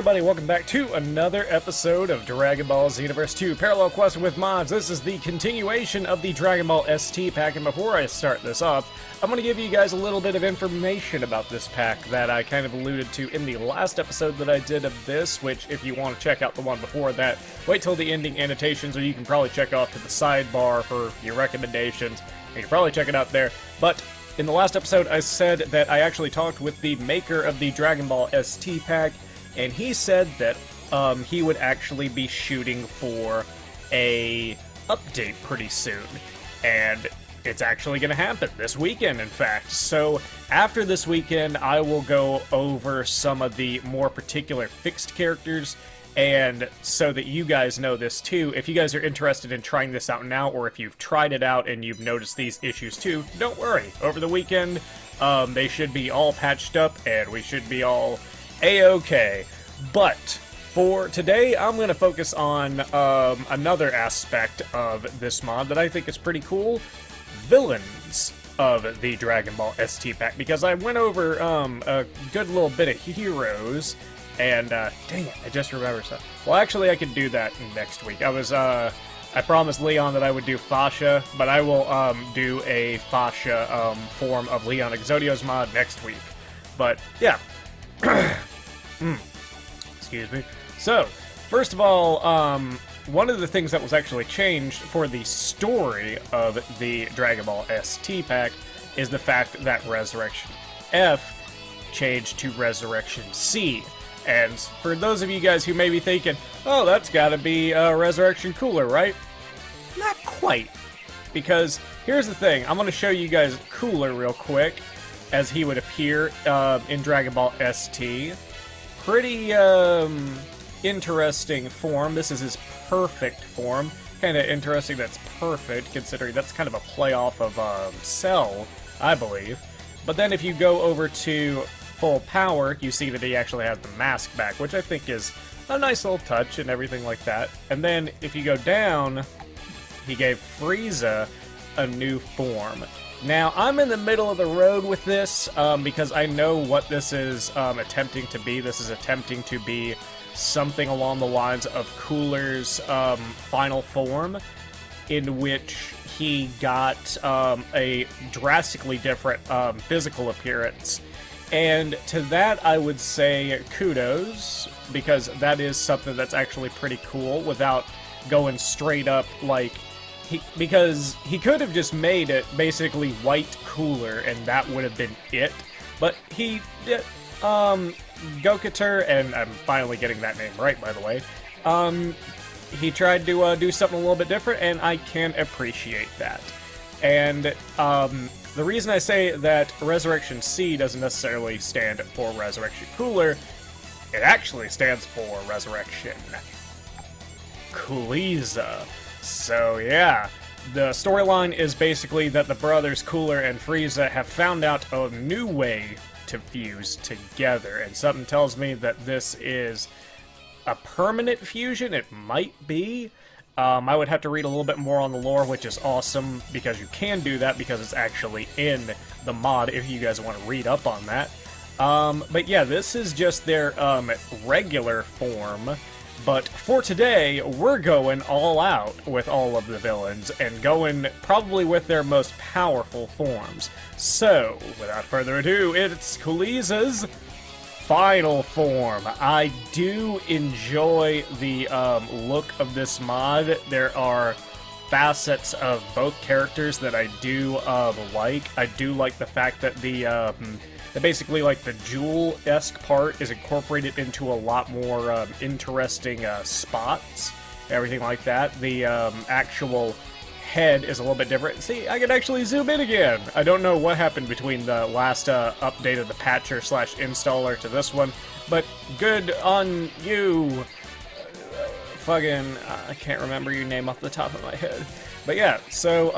everybody, welcome back to another episode of Dragon Ball Xenoverse 2 Parallel Quest with Mods. This is the continuation of the Dragon Ball ST pack, and before I start this off, I'm going to give you guys a little bit of information about this pack that I kind of alluded to in the last episode that I did of this, which, if you want to check out the one before that, wait till the ending annotations, or you can probably check off to the sidebar for your recommendations. You can probably check it out there, but in the last episode, I said that I actually talked with the maker of the Dragon Ball ST pack, and he said that he would actually be shooting for a update pretty soon. And it's actually going to happen this weekend, in fact. So after this weekend, I will go over some of the more particular fixed characters, and so that you guys know this too, if you guys are interested in trying this out now, or if you've tried it out and you've noticed these issues too, don't worry. Over the weekend, they should be all patched up, and we should be all A-okay. But for today, I'm going to focus on another aspect of this mod that I think is pretty cool. Villains of the Dragon Ball ST pack, because I went over a good little bit of heroes. And, dang it, I just remembered stuff. Well, actually, I could do that next week. I promised Leon that I would do Fascia, but I will, do a Fascia, form of Leon Exodio's mod next week. But, yeah. Excuse me. So, first of all, one of the things that was actually changed for the story of the Dragon Ball ST pack is the fact that Resurrection F changed to Resurrection C. And for those of you guys who may be thinking, oh, that's gotta be Resurrection Cooler, right? Not quite. Because here's the thing, I'm gonna show you guys Cooler real quick, as he would appear in Dragon Ball ST. Pretty interesting form. This is his perfect form. Kinda interesting that's perfect, considering that's kind of a play off of Cell, I believe. But then if you go over to full power, you see that he actually has the mask back, which I think is a nice little touch and everything like that. And then if you go down, he gave Frieza a new form. Now, I'm in the middle of the road with this because I know what this is attempting to be. This is attempting to be something along the lines of Cooler's final form, in which he got a drastically different physical appearance. And to that, I would say kudos, because that is something that's actually pretty cool without going straight up like... because he could have just made it basically white Cooler, and that would have been it. But he did... Gokuter, and I'm finally getting that name right, by the way, he tried to do something a little bit different, and I can appreciate that. And, the reason I say that Resurrection C doesn't necessarily stand for Resurrection Cooler, it actually stands for Resurrection COOLIEZA. So yeah, the storyline is basically that the brothers Cooler and Frieza have found out a new way to fuse together, and something tells me that this is a permanent fusion. It might be. I would have to read a little bit more on the lore, which is awesome, because you can do that, because it's actually in the mod, if you guys want to read up on that. But yeah, this is just their regular form, but for today, we're going all out with all of the villains, and going probably with their most powerful forms. So, without further ado, it's COOLIEZA's final form. I do enjoy the look of this mod. There are facets of both characters that I do like. I do like the fact that the basically like the jewel-esque part is incorporated into a lot more interesting spots, everything like that. The actual head is a little bit different. See, I can actually zoom in again. I don't know what happened between the last update of the patcher slash installer to this one, but good on you. I can't remember your name off the top of my head. But yeah, so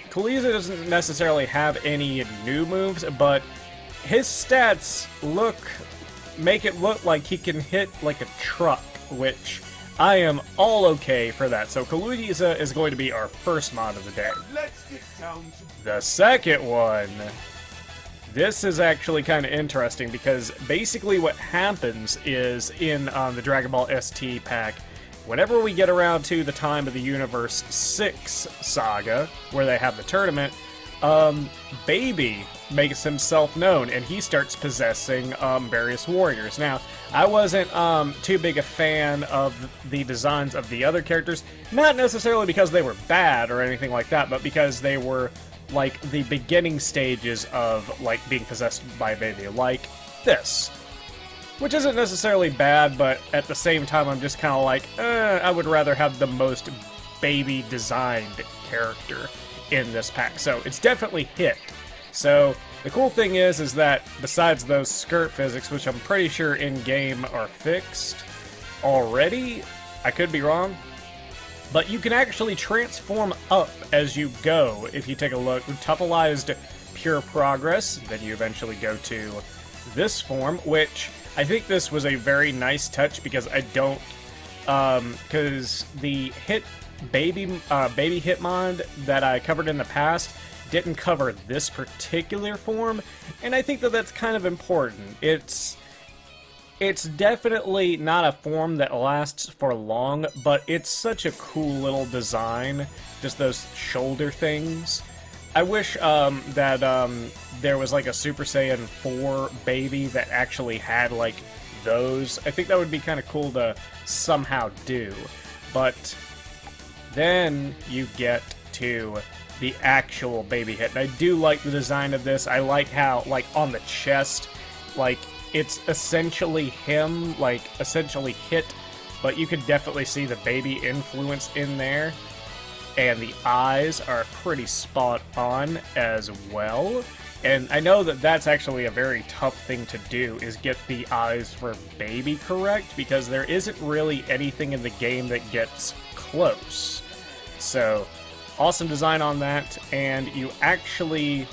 COOLIEZA doesn't necessarily have any new moves, but his stats make it look like he can hit like a truck, which I am all okay for that. So COOLIEZA is going to be our first mod of the day. Let's get down to the second one, This is actually kind of interesting because basically what happens is in the Dragon Ball ST pack, whenever we get around to the time of the Universe 6 saga, where they have the tournament, Baby makes himself known, and he starts possessing various warriors. Now, I wasn't too big a fan of the designs of the other characters, not necessarily because they were bad or anything like that, but because they were like the beginning stages of like being possessed by Baby, like this. Which isn't necessarily bad, but at the same time I'm just kind of like, I would rather have the most Baby designed character in this pack. So it's definitely hit. So the cool thing is that besides those skirt physics, which I'm pretty sure in-game are fixed already, I could be wrong, but you can actually transform up as you go. If you take a look, tuffleized pure progress, then you eventually go to this form, which I think this was a very nice touch because I don't, because the baby Hitmon that I covered in the past didn't cover this particular form, and I think that that's kind of important. It's definitely not a form that lasts for long, but it's such a cool little design, just those shoulder things. I wish that there was like a Super Saiyan 4 Baby that actually had like those. I think that would be kind of cool to somehow do. But then you get to the actual Baby Hit. And I do like the design of this. I like how, like, on the chest, like, it's essentially him, like, essentially Hit, but you can definitely see the Baby influence in there. And the eyes are pretty spot on as well. And I know that that's actually a very tough thing to do, is get the eyes for Baby correct, because there isn't really anything in the game that gets close. So, awesome design on that, and you actually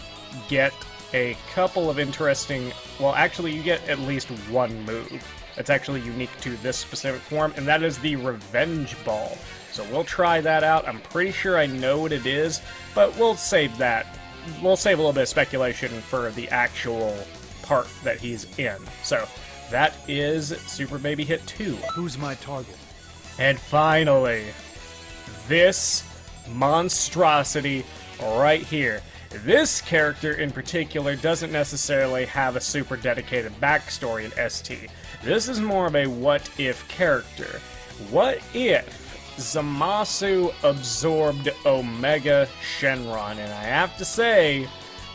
get a couple of interesting, well, actually you get at least one move that's actually unique to this specific form, and that is the Revenge Ball. So we'll try that out. I'm pretty sure I know what it is, but we'll save that. We'll save a little bit of speculation for the actual part that he's in. So that is Super Baby Hit 2. Who's my target? And finally, this monstrosity right here. This character in particular doesn't necessarily have a super dedicated backstory in ST. This is more of a what-if character. What if Zamasu absorbed Omega Shenron? And I have to say,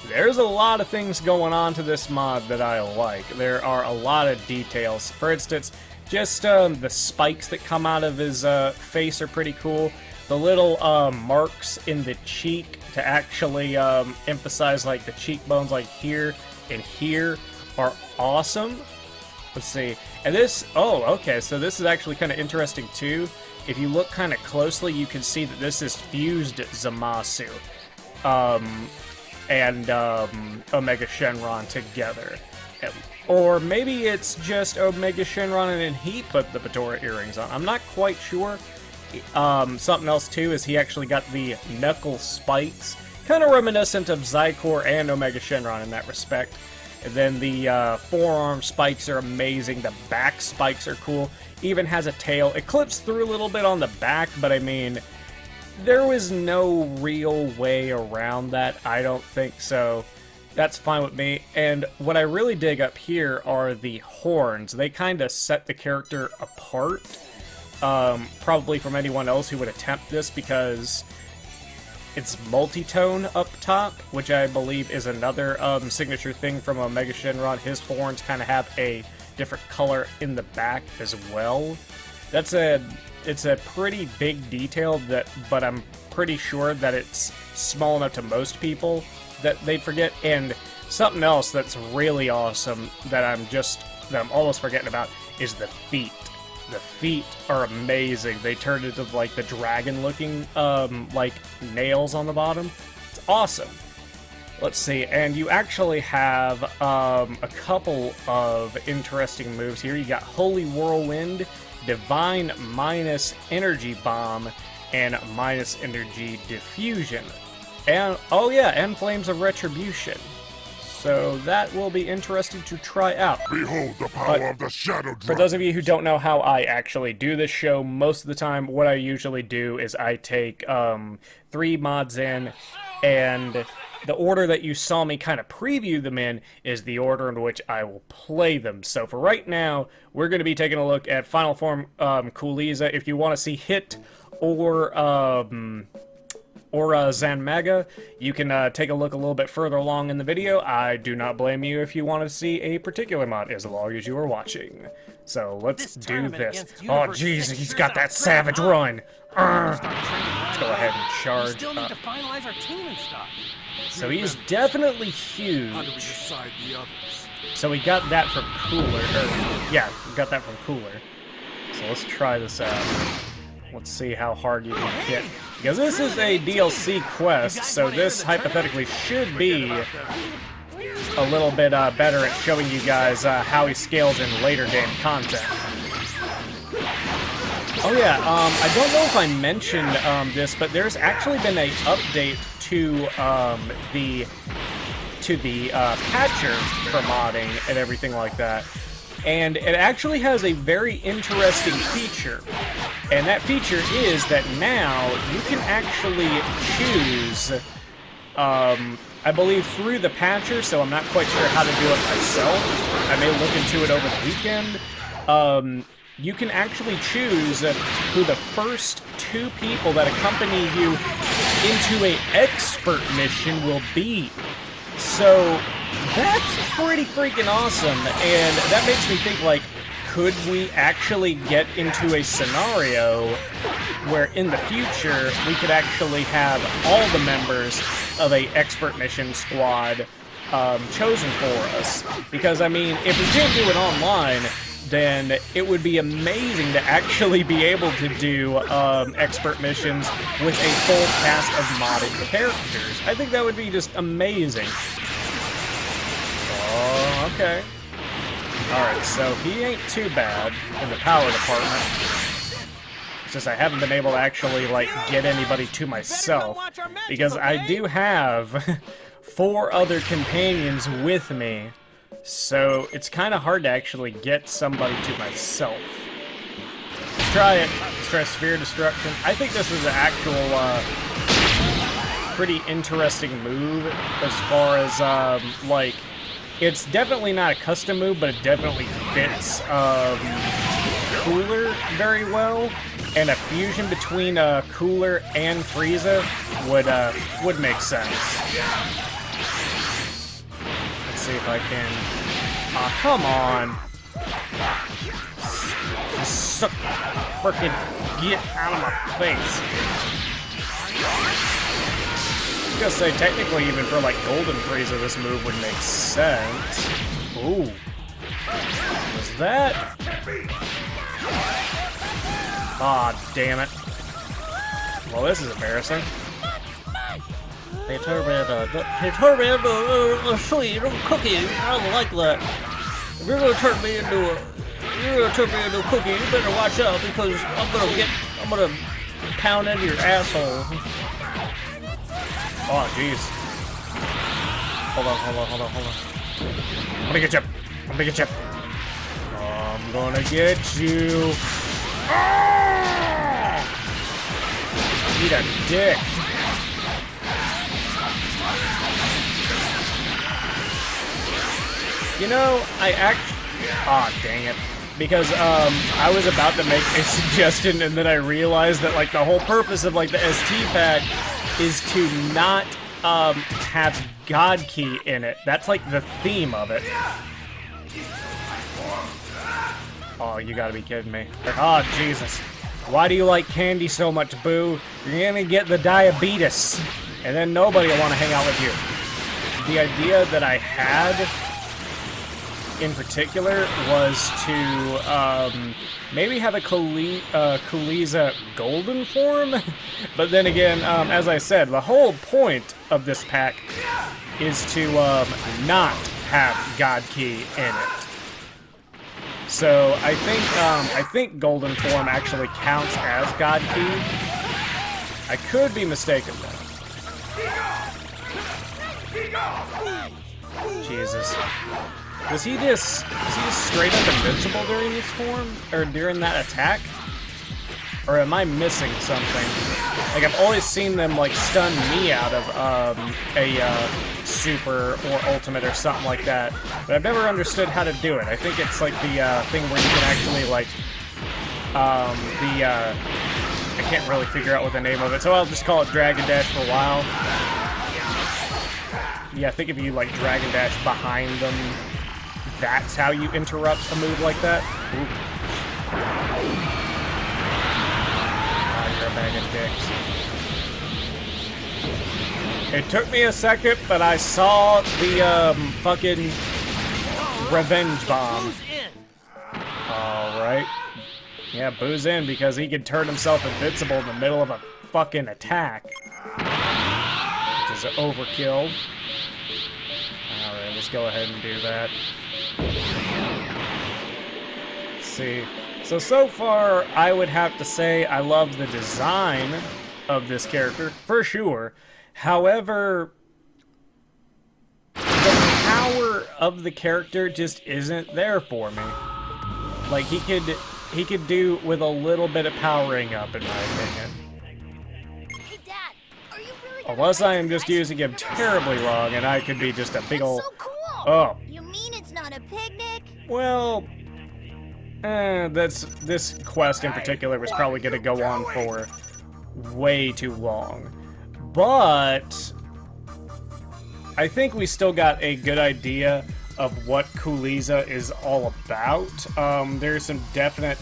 there's a lot of things going on to this mod that I like. There are a lot of details. For instance, just the spikes that come out of his face are pretty cool. The little marks in the cheek to actually emphasize like the cheekbones, like here and here, are awesome. Let's see. And this, oh, okay, so this is actually kind of interesting too. If you look kind of closely, you can see that this is fused Zamasu and Omega Shenron together. Or maybe it's just Omega Shenron and then he put the Patora earrings on. I'm not quite sure. Something else too is he actually got the knuckle spikes, kind of reminiscent of Zykor and Omega Shenron in that respect. And then the forearm spikes are amazing. The back spikes are cool. Even has a tail. It clips through a little bit on the back, but I mean, there was no real way around that, I don't think, so that's fine with me. And what I really dig up here are the horns. They kind of set the character apart, probably from anyone else who would attempt this, because it's multi-tone up top, which I believe is another signature thing from Omega Shenron. His horns kind of have a different color in the back as well. It's a pretty big detail, but I'm pretty sure that it's small enough to most people that they'd forget. And something else that's really awesome that I'm almost forgetting about is the feet. The feet are amazing. They turned into like the dragon-looking like nails on the bottom. It's awesome. Let's see, and you actually have a couple of interesting moves here. You got Holy Whirlwind, Divine minus Energy Bomb, and minus Energy Diffusion. And, oh yeah, and Flames of Retribution. So that will be interesting to try out. Behold the power of the Shadow Dragon. For those of you who don't know how I actually do this show, most of the time what I usually do is I take 3 mods in, and the order that you saw me kind of preview them in is the order in which I will play them. So for right now, we're going to be taking a look at Final Form COOLIEZA. If you want to see Hit or Zanmega, you can take a look a little bit further along in the video. I do not blame you if you want to see a particular mod, as long as you are watching. So let's do this. Oh jeez, he's got that savage run. Let's go ahead and charge. Still need to finalize our team and stuff. So he's definitely huge. So we got that from Cooler. Yeah, we got that from Cooler. So let's try this out. Let's see how hard you can hit. Because this is a DLC quest, so this hypothetically should be a little bit better at showing you guys how he scales in later game content. Oh yeah, I don't know if I mentioned this, but there's actually been an update to the patcher for modding and everything like that. And it actually has a very interesting feature. And that feature is that now you can actually choose, I believe through the patcher, so I'm not quite sure how to do it myself. I may look into it over the weekend. You can actually choose who the first 2 people that accompany you into an expert mission will be. So that's pretty freaking awesome, and that makes me think, like, could we actually get into a scenario where in the future we could actually have all the members of a expert mission squad chosen for us? Because, I mean, if we can't do it online, then it would be amazing to actually be able to do expert missions with a full cast of modded characters. I think that would be just amazing. Oh, okay. Alright, so he ain't too bad in the power department. It's just I haven't been able to actually, like, get anybody to myself. Because I do have 4 other companions with me. So it's kind of hard to actually get somebody to myself. Let's try it. Let's try Sphere Destruction. I think this is an actual pretty interesting move as far as, like, it's definitely not a custom move, but it definitely fits Cooler very well. And a fusion between Cooler and Frieza would make sense. Let's see if I can... Aw, come on! Suck, frickin' get out of my face! I was gonna say, technically, even for like Golden Frieza, this move would make sense. Ooh, was that? Aw, damn it! Well, this is embarrassing. They turned me into a sweet little cookie. I don't like that. If you're gonna turn me into a cookie, you better watch out because I'm gonna pound into your asshole. Oh, jeez. Hold on. I'm gonna get you. I'm gonna get you. Eat a dick. You know, I actually... Aw, dang it. Because, I was about to make a suggestion, and then I realized that, like, the whole purpose of, like, the ST pack is to not, have God Key in it. That's, like, the theme of it. Oh, you gotta be kidding me. Oh, Jesus. Why do you like candy so much, Boo? You're gonna get the diabetes, and then nobody will want to hang out with you. The idea that I had... in particular was to maybe have a COOLIEZA golden form, but then again, as I said, the whole point of this pack is to not have God Key in it. So I think golden form actually counts as God Key. I could be mistaken though. Jesus. Is he just straight up invincible during this form? Or during that attack? Or am I missing something? Like, I've always seen them, like, stun me out of a super or ultimate or something like that. But I've never understood how to do it. I think it's, like, the thing where you can actually, like, I can't really figure out what the name of it, so I'll just call it Dragon Dash for a while. Yeah, I think if you, like, Dragon Dash behind them, that's how you interrupt a move like that. Ooh. You're a bag of dicks. It took me a second, but I saw the, fucking revenge bomb. Alright. Yeah, Boo's in because he could turn himself invincible in the middle of a fucking attack. Which is an overkill. Alright, let's go ahead and do that. Let's see. So far, I would have to say I love the design of this character, for sure. However, the power of the character just isn't there for me. Like, he could do with a little bit of powering up, in my opinion. Hey, Dad, are you really Unless I am just using him terribly wrong, and I could be just a big ol'... so cool. Oh. You mean it's not a picnic? Well, this quest in particular was probably going to go on for way too long. But I think we still got a good idea of what COOLIEZA is all about. There's some definite,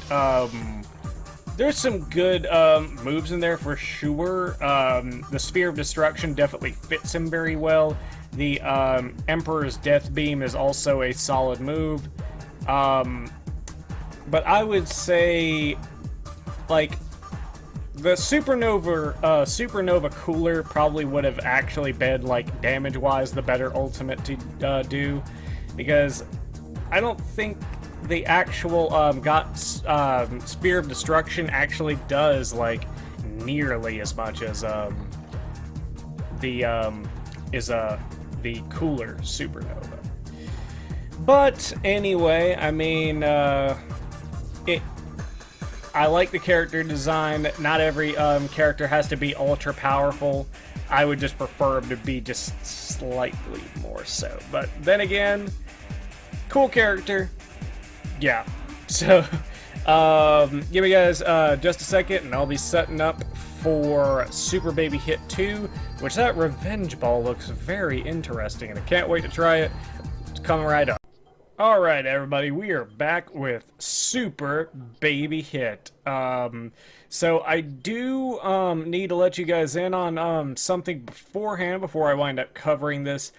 there's some good moves in there for sure. The Sphere of Destruction definitely fits him very well. The Emperor's Death Beam is also a solid move. But I would say, like, the Supernova Cooler probably would have actually been, like, damage-wise the better ultimate to do. Because I don't think the actual Sphere of Destruction actually does, like, nearly as much as the cooler Supernova. But anyway, I mean, I like the character design. Not every character has to be ultra powerful. I would just prefer him to be just slightly more so. But then again, cool character. Yeah. So, give me guys just a second, and I'll be setting up for Super Baby Hit 2, which that Revenge Ball looks very interesting, and I can't wait to try it. It's coming right up. Alright everybody, we are back with Super Baby Hit. So I do need to let you guys in on something beforehand before I wind up covering this.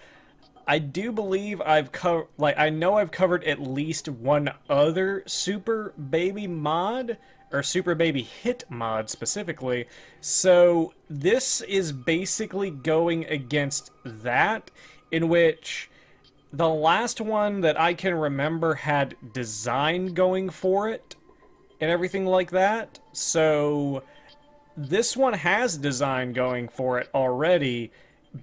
I do believe I've covered, like, I know I've covered at least one other Super Baby mod, or Super Baby Hit mod specifically. So this is basically going against that, in which the last one that I can remember had design going for it and everything like that. So this one has design going for it already,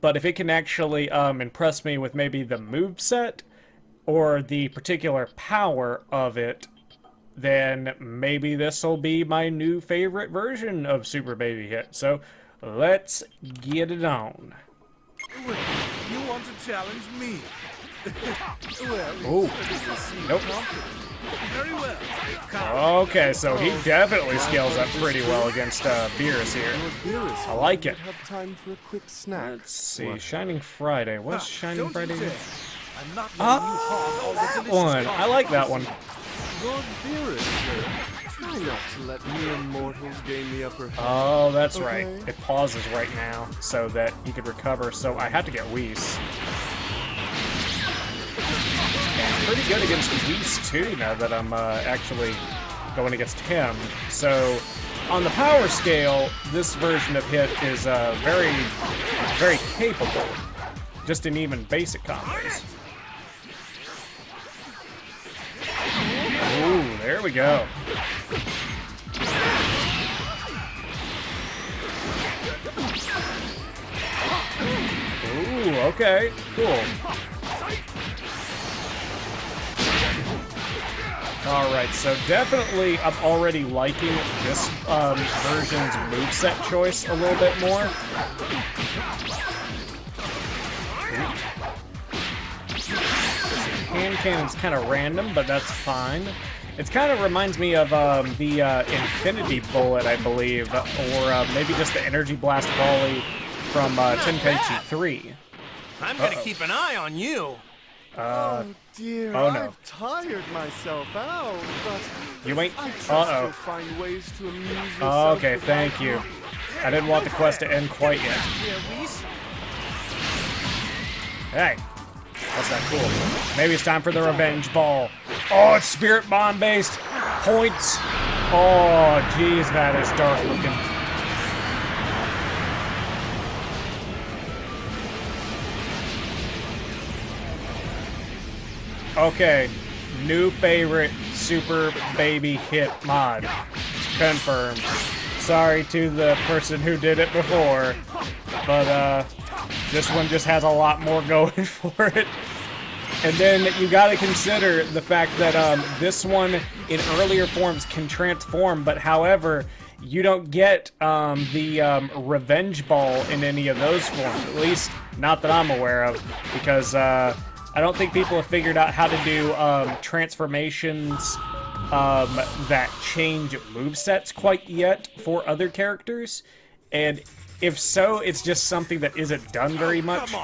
but if it can actually impress me with maybe the moveset or the particular power of it, then maybe this will be my new favorite version of Super Baby Hit. So let's get it on. Wait, you want to challenge me? Well, Oh, nope. very well. Okay, so he definitely scales up pretty well against Beerus here. I like it. Have time for a quick snack. Let's see, Shining Friday. What's Shining Don't you Friday? dare. I'm not letting you hog all the That delicious one. I like that one. Lord Beerus, sir. Try not to let mere mortals gain the upper hand. Oh, that's right. Okay. It pauses right now so that he could recover, so I have to get Whis. And pretty good against Whis too, now that I'm actually going against him. So on the power scale, this version of Hit is very, very capable, just in even basic combos. Ooh, there we go. Ooh, okay, cool. Alright, so definitely I'm already liking this version's moveset choice a little bit more. Hand cannon's kind of random, but that's fine. It kind of reminds me of the Infinity Bullet, I believe, or maybe just the Energy Blast Volley from Tenkaichi 3. I'm gonna keep an eye on you. Oh dear, oh, no. I've tired myself out, but You ain't. I trust Uh-oh. you'll find ways to amuse yourself. Okay, thank you. I didn't want the quest to end quite yet. Hey, that's not cool. Maybe it's time for the revenge ball. Oh, it's Spirit Bomb based. Points. Oh, geez, that is dark looking. Okay, new favorite super baby hit mod. Confirmed. Sorry to the person who did it before, but this one just has a lot more going for it. And then you gotta consider the fact that this one in earlier forms can transform, but however, you don't get the revenge ball in any of those forms, at least not that I'm aware of, because I don't think people have figured out how to do transformations that change movesets quite yet for other characters. And if so, it's just something that isn't done very much.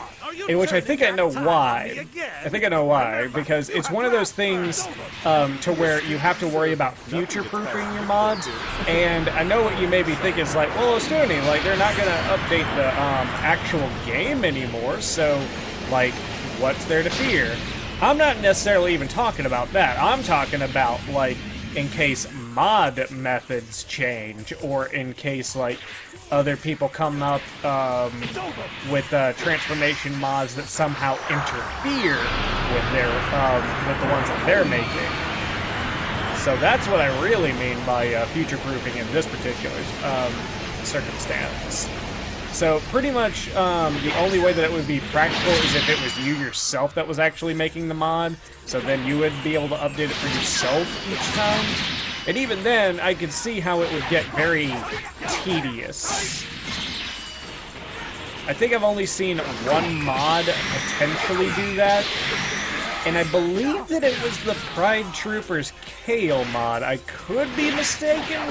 In which I think I know why. I think I know why, because it's one of those things to where you have to worry about future-proofing your mods. And I know what you may be thinking is like, well, Ostuni, like, they're not going to update the actual game anymore, so, like, what's there to fear? I'm not necessarily even talking about that. I'm talking about, like, in case mod methods change, or in case, like, other people come up with transformation mods that somehow interfere with their with the ones that they're making. So that's what I really mean by future-proofing in this particular circumstance. So pretty much the only way that it would be practical is if it was you yourself that was actually making the mod, so then you would be able to update it for yourself each time. And even then, I could see how it would get very tedious. I think I've only seen one mod potentially do that, and I believe that it was the Pride Troopers Kale mod. I could be mistaken,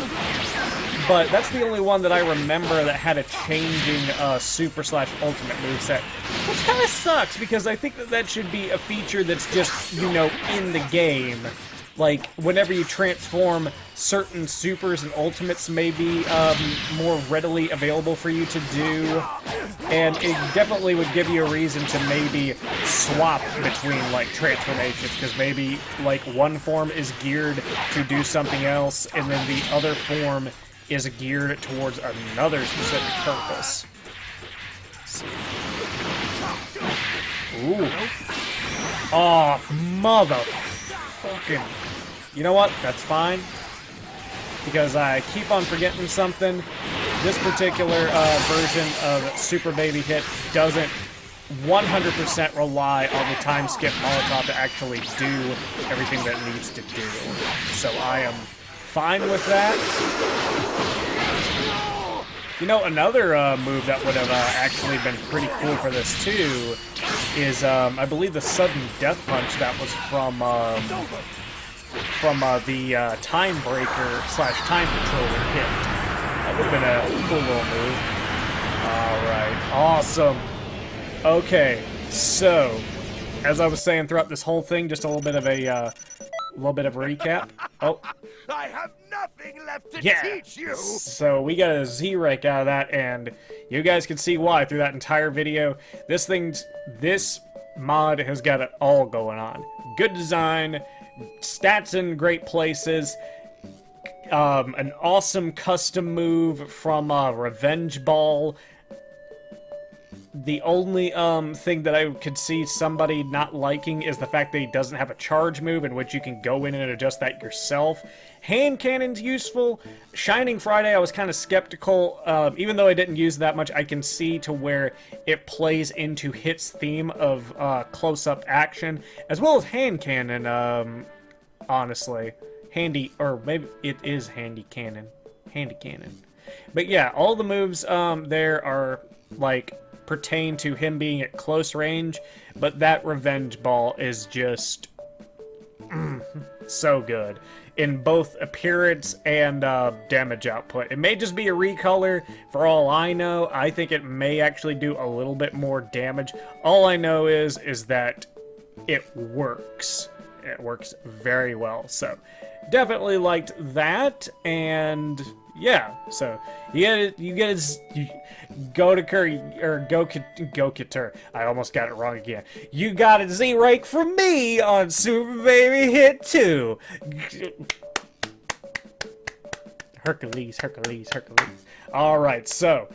but that's the only one that I remember that had a changing super/ultimate moveset, which kind of sucks, because I think that that should be a feature that's just, you know, in the game. Like, whenever you transform, certain supers and ultimates may be more readily available for you to do. And it definitely would give you a reason to maybe swap between, like, transformations. Because maybe, like, one form is geared to do something else, and then the other form is geared towards another specific purpose. Let's see. Ooh. Oh, motherfucking... You know what? That's fine. Because I keep on forgetting something. This particular version of Super Baby Hit doesn't 100% rely on the time skip Molotov to actually do everything that it needs to do. So I am fine with that. You know, another move that would have actually been pretty cool for this too is, I believe, the sudden death punch that was from the Time Breaker / Time Controller hit. That would have been a cool little move. Alright, awesome. Okay, so, as I was saying throughout this whole thing, just a little bit of a recap. Oh. I have nothing left to Yeah. teach you. So we got a Z rank out of that, and you guys can see why through that entire video. This mod has got it all going on. Good design, stats in great places, an awesome custom move from Revenge Ball. The only thing that I could see somebody not liking is the fact that he doesn't have a charge move in which you can go in and adjust that yourself. Hand Cannon's useful. Shining Friday, I was kind of skeptical. Even though I didn't use that much, I can see to where it plays into Hit's theme of close-up action, as well as Hand Cannon honestly. Handy, or maybe it is handy cannon. Handy cannon. But yeah, all the moves there are, like, pertain to him being at close range, but that revenge ball is just so good in both appearance and damage output. It may just be a recolor for all I know. I think it may actually do a little bit more damage. All I know is that it works. It works very well. So definitely liked that, and yeah, so you go to Curry, or go Couture. I almost got it wrong again. You got a Z rank from me on Super Baby Hit 2. Hercules. Alright, so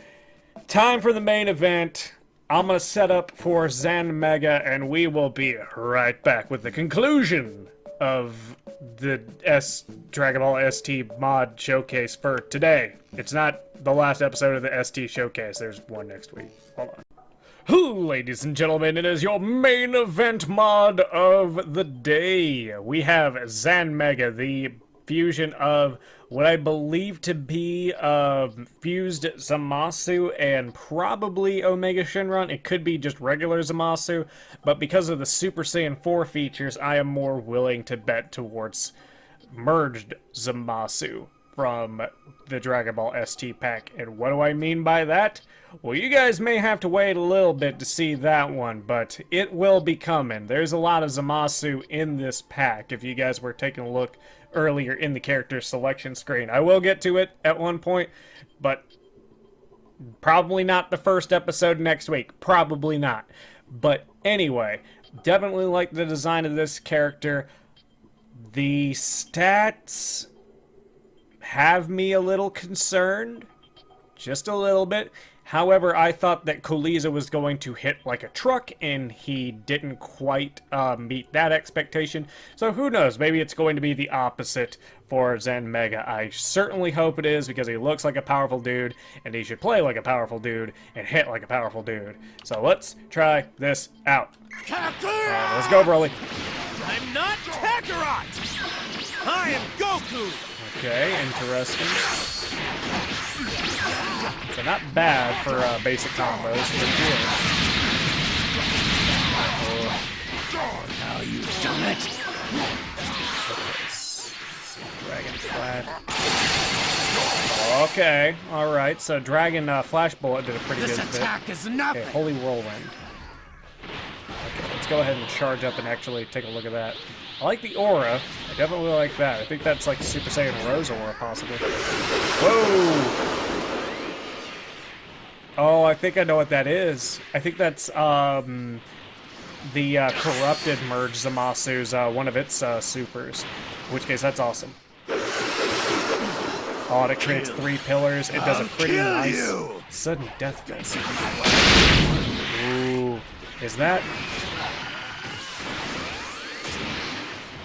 time for the main event. I'm gonna set up for Zanmega, and we will be right back with the conclusion of the Dragon Ball ST mod showcase for today. It's not the last episode of the ST showcase. There's one next week. Hold on. Ladies and gentlemen, it is your main event mod of the day. We have Zanmega, the fusion of what I believe to be fused Zamasu and probably Omega Shenron. It could be just regular Zamasu, but because of the Super Saiyan 4 features, I am more willing to bet towards merged Zamasu from the Dragon Ball ST pack. And what do I mean by that? Well, you guys may have to wait a little bit to see that one, but it will be coming. There's a lot of Zamasu in this pack, if you guys were taking a look earlier in the character selection screen. I will get to it at one point, but probably not the first episode next week. Probably not. But anyway, definitely like the design of this character. The stats have me a little concerned. Just a little bit. However, I thought that Cooliza was going to hit like a truck, and he didn't quite meet that expectation. So who knows? Maybe it's going to be the opposite for Zanmega. I certainly hope it is, because he looks like a powerful dude, and he should play like a powerful dude, and hit like a powerful dude. So let's try this out. Let's go, Broly. I'm not Kakarot! I am Goku! Okay, interesting. So not bad for basic combos. Now you've done it! Dragon Flash. Okay, alright, so Dragon Flash Bullet did a pretty good bit. This attack is nothing! Okay, Holy Whirlwind. Okay, let's go ahead and charge up and actually take a look at that. I like the aura. I definitely like that. I think that's like Super Saiyan Rose aura, possibly. Whoa! Oh, I think I know what that is. I think that's the corrupted merge Zamasu's one of its supers. In which case, that's awesome. Oh, and it creates 3 pillars. It does a pretty nice sudden death fist. Ooh, is that?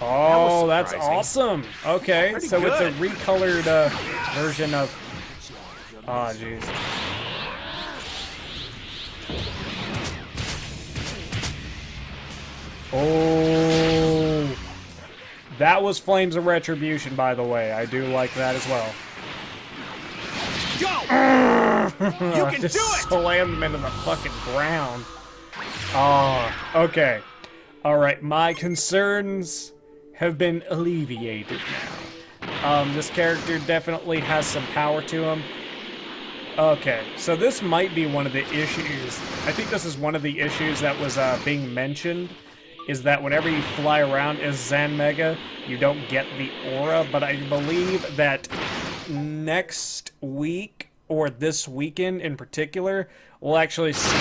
Oh, that's awesome. Okay, so it's a recolored version of. Oh, jeez. Oh, that was Flames of Retribution, by the way. I do like that as well. Go! You can Just do it! slammed him into the fucking ground. Oh, okay. Alright, my concerns have been alleviated now. This character definitely has some power to him. Okay, so this might be one of the issues. I think this is one of the issues that was being mentioned, is that whenever you fly around as Zanmega, you don't get the aura, but I believe that next week, or this weekend in particular, we'll actually see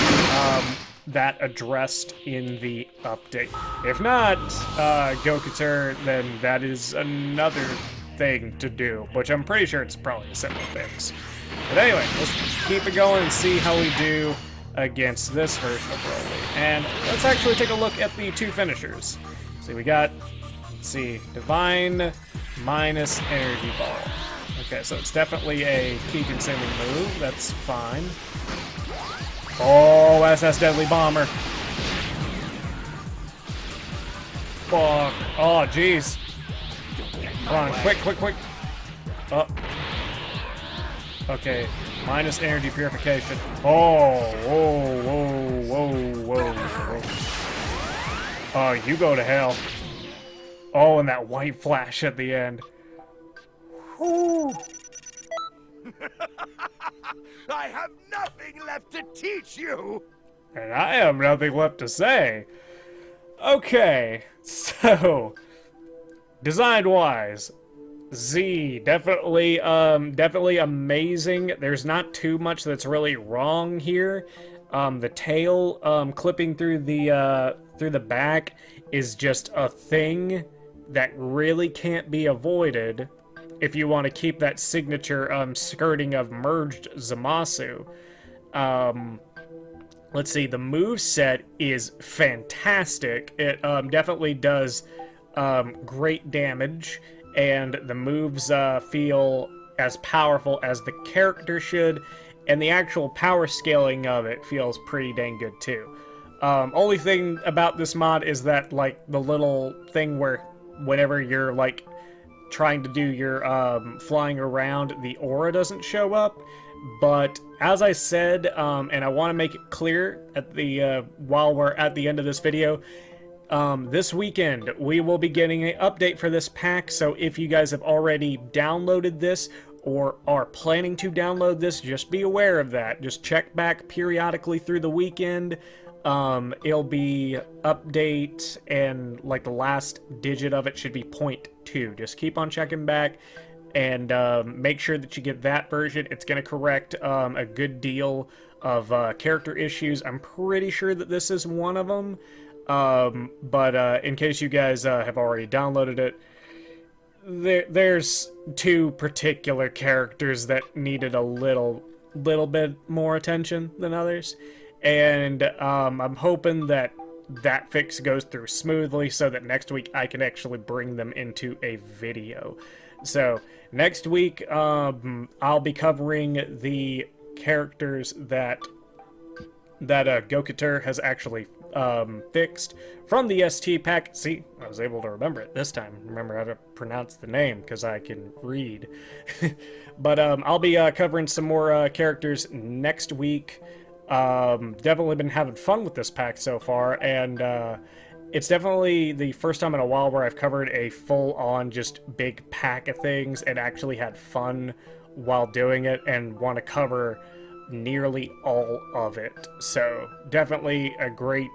that addressed in the update. If not, Go Couture, then that is another thing to do, which I'm pretty sure it's probably a simple fix. But anyway, let's keep it going and see how we do against this version of Broly. And let's actually take a look at the 2 finishers. See, we got, let's see, Divine minus Energy Ball. Okay, so it's definitely a key-consuming move. That's fine. Oh, SS Deadly Bomber. Fuck. Oh, jeez. Come on, quick, quick, quick. Oh. Okay, minus energy purification. Oh, whoa, whoa, whoa, whoa, whoa. Oh, you go to hell. Oh, and that white flash at the end. Whew. I have nothing left to teach you! And I have nothing left to say. Okay, so design-wise, Z, definitely amazing. There's not too much that's really wrong here. The tail clipping through the back is just a thing that really can't be avoided if you want to keep that signature skirting of merged Zamasu. Let's see, the move set is fantastic. It definitely does great damage, and the moves feel as powerful as the character should, and the actual power scaling of it feels pretty dang good too. Only thing about this mod is that, like, the little thing where whenever you're, like, trying to do your flying around, the aura doesn't show up. But as I said, and I want to make it clear at the while we're at the end of this video, this weekend we will be getting an update for this pack. So if you guys have already downloaded this or are planning to download this, just be aware of that. Just check back periodically through the weekend. It'll be update, and like the last digit of it should be 0.2. Just keep on checking back. And make sure that you get that version. It's going to correct a good deal of character issues. I'm pretty sure that this is one of them. But in case you guys have already downloaded it, there's two particular characters that needed a little bit more attention than others. And I'm hoping that that fix goes through smoothly so that next week I can actually bring them into a video. So next week, I'll be covering the characters that Gokuter has actually fixed from the ST pack. See, I was able to remember it this time. Remember how to pronounce the name because I can read. But I'll be covering some more characters next week. Definitely been having fun with this pack so far, and it's definitely the first time in a while where I've covered a full-on just big pack of things and actually had fun while doing it and want to cover nearly all of it. So definitely a great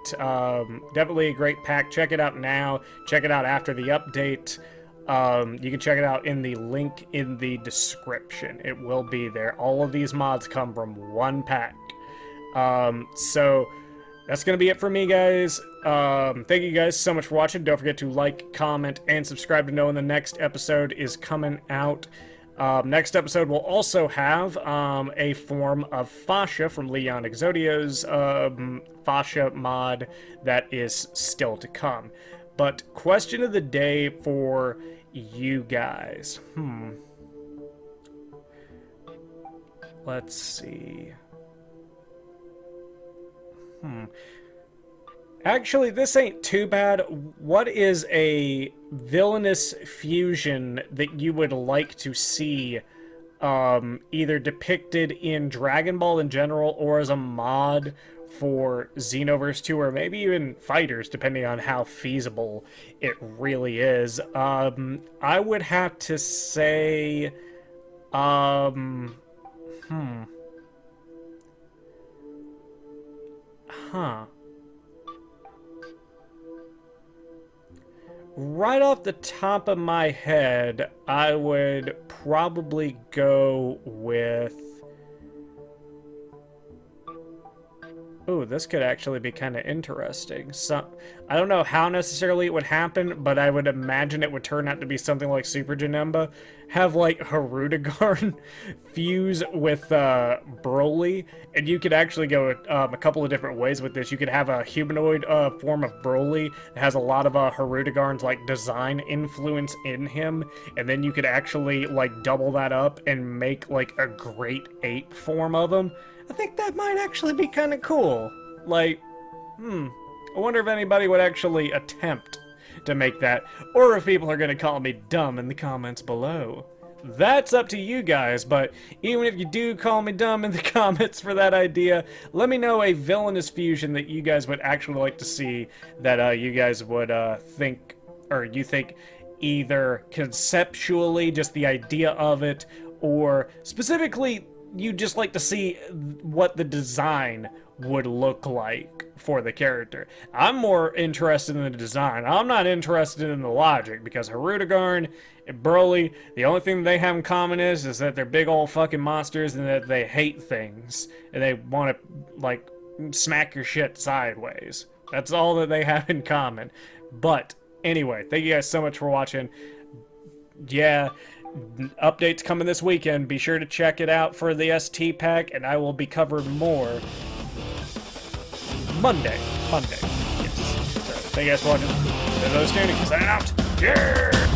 pack. Check it out now. Check it out after the update. You can check it out in the link in the description. It will be there. All of these mods come from one pack. So that's going to be it for me, guys. Thank you guys so much for watching. Don't forget to like, comment, and subscribe to know when the next episode is coming out. Next episode will also have a form of fascia from Leon Exodio's fascia mod that is still to come. But question of the day for you guys. Let's see. Actually, this ain't too bad. What is a villainous fusion that you would like to see either depicted in Dragon Ball in general or as a mod for Xenoverse 2, or maybe even Fighters, depending on how feasible it really is? I would have to say... Right off the top of my head, I would probably go with... Ooh, this could actually be kind of interesting. I don't know how necessarily it would happen, but I would imagine it would turn out to be something like Super Janemba. Have, like, Harudegarn fuse with Broly, and you could actually go a couple of different ways with this. You could have a humanoid form of Broly that has a lot of Harudegarn's, like, design influence in him, and then you could actually, like, double that up and make, like, a Great Ape form of him. I think that might actually be kind of cool. Like, I wonder if anybody would actually attempt to make that, or if people are going to call me dumb in the comments below. That's up to you guys, but even if you do call me dumb in the comments for that idea, let me know a villainous fusion that you guys would actually like to see, that you guys would think, or you think either conceptually, just the idea of it, or specifically you just like to see what the design would look like for the character. I'm more interested in the design. I'm not interested in the logic, because Hirudegarn and Broly, the only thing they have in common is that they're big old fucking monsters and that they hate things and they want to, like, smack your shit sideways. That's all that they have in common. But anyway, thank you guys so much for watching. Yeah, updates coming this weekend. Be sure to check it out for the ST pack, and I will be covering more Monday. Yes. So, thank you guys for watching. This is Ostuni, signing out. Yeah!